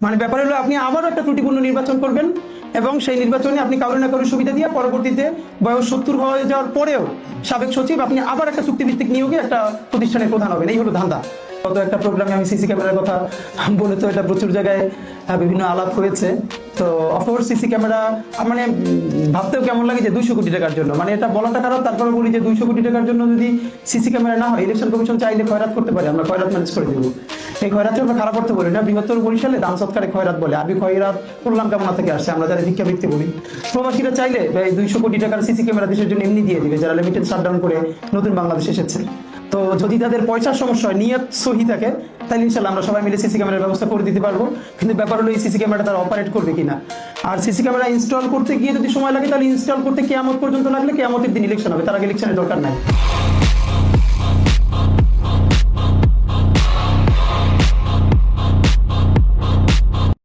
মানে ব্যাপার হলো আপনি আবারও একটা ত্রুটিপূর্ণ নির্বাচন করবেন এবং সেই নির্বাচনে আপনি কারো না কারো সুবিধা দিয়ে পরবর্তীতে বয়স 70 হয়ে যাওয়ার পরেও সাবেক সচিব আপনি আবার একটা চুক্তিভিত্তিক নিয়োগে একটা প্রতিষ্ঠানের প্রধান হবেন। এই হলো ধান্দা। গত একটা প্রোগ্রামে আমি সিসি ক্যামেরার কথা বলে তো এটা প্রচুর জায়গায় বিভিন্ন আলাপ হয়েছে। তো অফকোর্স সিসি ক্যামেরা মানে ভাবতেও কেমন লাগে যে 200 কোটি টাকার জন্য, মানে এটা বলাটা খারাপ, তারপরে বলি যে 200 কোটি টাকার জন্য যদি সিসি ক্যামেরা না হয়, ইলেকশন কমিশন চাইলে খয়রাত করতে পারে, আমরা খয়রাত ম্যানেজ করে দেবো। এই খয়রাতকে আমরা খারাপ অর্থে বলি না, বৃহত্তর বরিশালে দান সৎকারে খয়রাত বলে। আরবি খয়রাত কল্যাণ কামনা থেকে আসছে, আমরা যারা ভিক্ষাবৃত্তি বলি। প্রবাসীরা চাইলে এই 200 কোটি টাকার সিসি ক্যামেরা দেশের জন্য এমনি দিয়ে দিবে, যারা লিমিটেড শাটডাউন করে নতুন বাংলাদেশ এসেছে। তো যদি তাদের পয়সার সমস্যা হয়, নিয়ত সহি থাকে, তাহলে ইনশাল্লাহ আমরা সবাই মিলে সিসি ক্যামেরার ব্যবস্থা করে দিতে পারবো। কিন্তু ব্যাপার হলো এই সিসি ক্যামেরাটা তারা অপারেট করবে কিনা। আর সিসি ক্যামেরা ইনস্টল করতে গিয়ে যদি সময় লাগে, তাহলে ইনস্টল করতে কিয়ামত পর্যন্ত লাগলে কিয়ামতের দিন ইলেকশন হবে, তার আগে ইলেকশনের দরকার নাই।